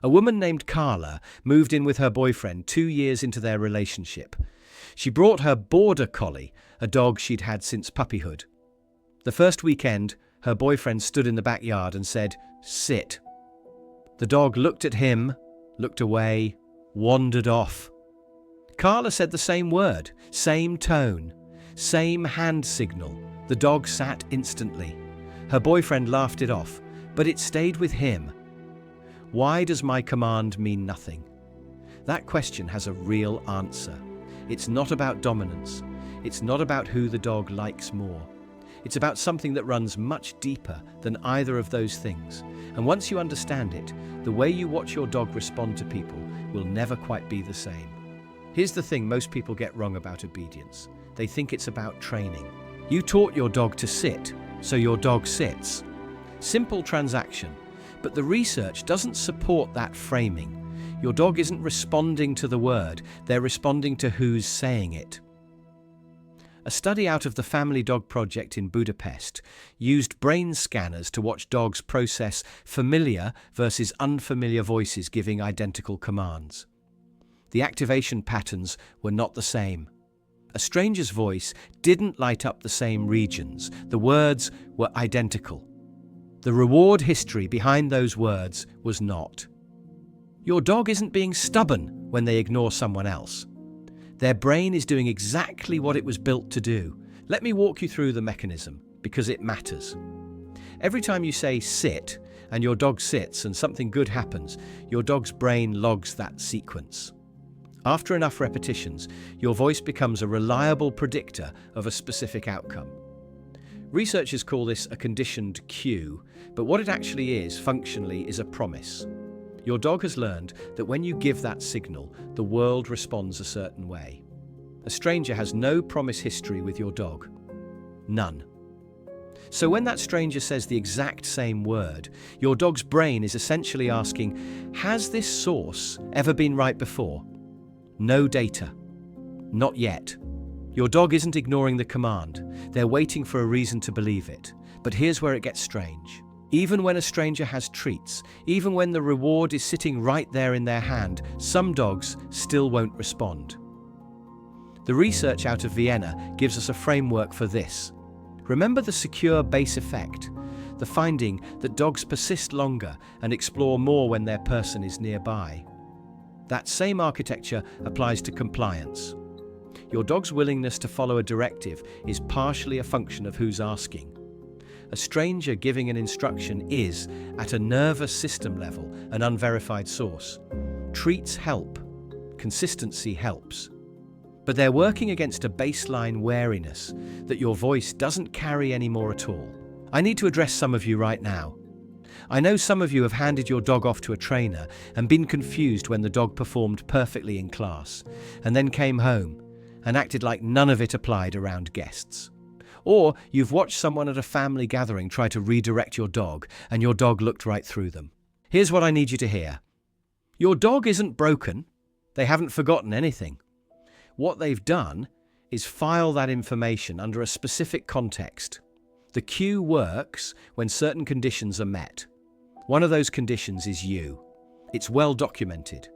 A woman named Carla moved in with her boyfriend 2 years into their relationship. She brought her border collie, a dog she'd had since puppyhood. The first weekend, her boyfriend stood in the backyard and said, "Sit." The dog looked at him, looked away, wandered off. Carla said the same word, same tone, same hand signal. The dog sat instantly. Her boyfriend laughed it off, but it stayed with him. Why does my command mean nothing? That question has a real answer. It's not about dominance. It's not about who the dog likes more. It's about something that runs much deeper than either of those things. And once you understand it, the way you watch your dog respond to people will never quite be the same. Here's the thing most people get wrong about obedience. They think it's about training. You taught your dog to sit, so your dog sits. Simple transaction. But the research doesn't support that framing. Your dog isn't responding to the word, they're responding to who's saying it. A study out of the Family Dog Project in Budapest used brain scanners to watch dogs process familiar versus unfamiliar voices giving identical commands. The activation patterns were not the same. A stranger's voice didn't light up the same regions. The words were identical. The reward history behind those words was not. Your dog isn't being stubborn when they ignore someone else. Their brain is doing exactly what it was built to do. Let me walk you through the mechanism, because it matters. Every time you say sit, and your dog sits and something good happens, your dog's brain logs that sequence. After enough repetitions, your voice becomes a reliable predictor of a specific outcome. Researchers call this a conditioned cue, but what it actually is, functionally, is a promise. Your dog has learned that when you give that signal, the world responds a certain way. A stranger has no promise history with your dog. None. So when that stranger says the exact same word, your dog's brain is essentially asking, has this source ever been right before? No data. Not yet. Your dog isn't ignoring the command. They're waiting for a reason to believe it. But here's where it gets strange. Even when a stranger has treats, even when the reward is sitting right there in their hand, some dogs still won't respond. The research out of Vienna gives us a framework for this. Remember the secure base effect, the finding that dogs persist longer and explore more when their person is nearby. That same architecture applies to compliance. Your dog's willingness to follow a directive is partially a function of who's asking. A stranger giving an instruction is, at a nervous system level, an unverified source. Treats help. Consistency helps. But they're working against a baseline wariness that your voice doesn't carry anymore at all. I need to address some of you right now. I know some of you have handed your dog off to a trainer and been confused when the dog performed perfectly in class, and then came home and acted like none of it applied around guests. Or you've watched someone at a family gathering try to redirect your dog, and your dog looked right through them. Here's what I need you to hear. Your dog isn't broken. They haven't forgotten anything. What they've done is file that information under a specific context. The cue works when certain conditions are met. One of those conditions is you. It's well documented.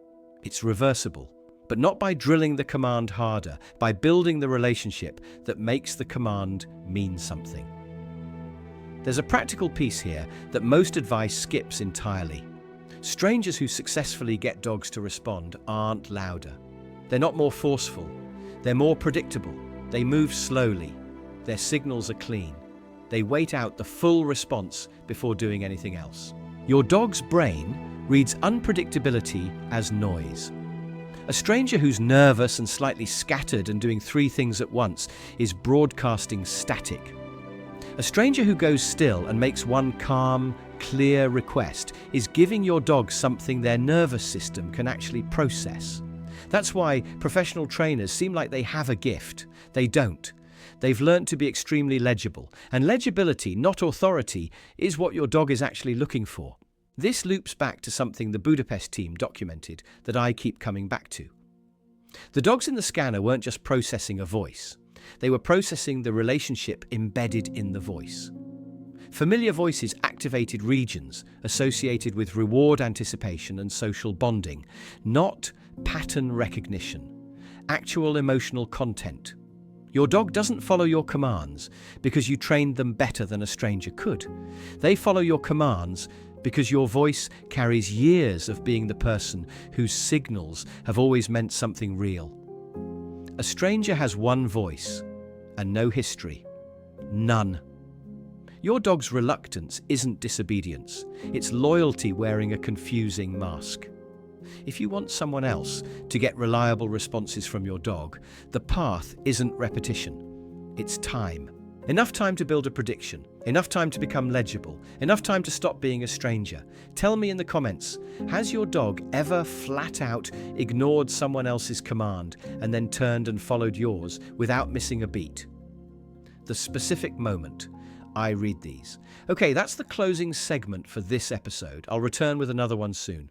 It's reversible. But not by drilling the command harder, by building the relationship that makes the command mean something. There's a practical piece here that most advice skips entirely. Strangers who successfully get dogs to respond aren't louder. They're not more forceful. They're more predictable. They move slowly. Their signals are clean. They wait out the full response before doing anything else. Your dog's brain reads unpredictability as noise. A stranger who's nervous and slightly scattered and doing 3 things at once is broadcasting static. A stranger who goes still and makes one calm, clear request is giving your dog something their nervous system can actually process. That's why professional trainers seem like they have a gift. They don't. They've learnt to be extremely legible, and legibility, not authority, is what your dog is actually looking for. This loops back to something the Budapest team documented that I keep coming back to. The dogs in the scanner weren't just processing a voice. They were processing the relationship embedded in the voice. Familiar voices activated regions associated with reward anticipation and social bonding, not pattern recognition. Actual emotional content. Your dog doesn't follow your commands because you trained them better than a stranger could. They follow your commands because your voice carries years of being the person whose signals have always meant something real. A stranger has one voice and no history. None. Your dog's reluctance isn't disobedience. It's loyalty wearing a confusing mask. If you want someone else to get reliable responses from your dog, the path isn't repetition. It's time. Enough time to build a prediction, enough time to become legible, enough time to stop being a stranger. Tell me in the comments, has your dog ever flat out ignored someone else's command and then turned and followed yours without missing a beat? The specific moment. I read these. Okay, that's the closing segment for this episode. I'll return with another one soon.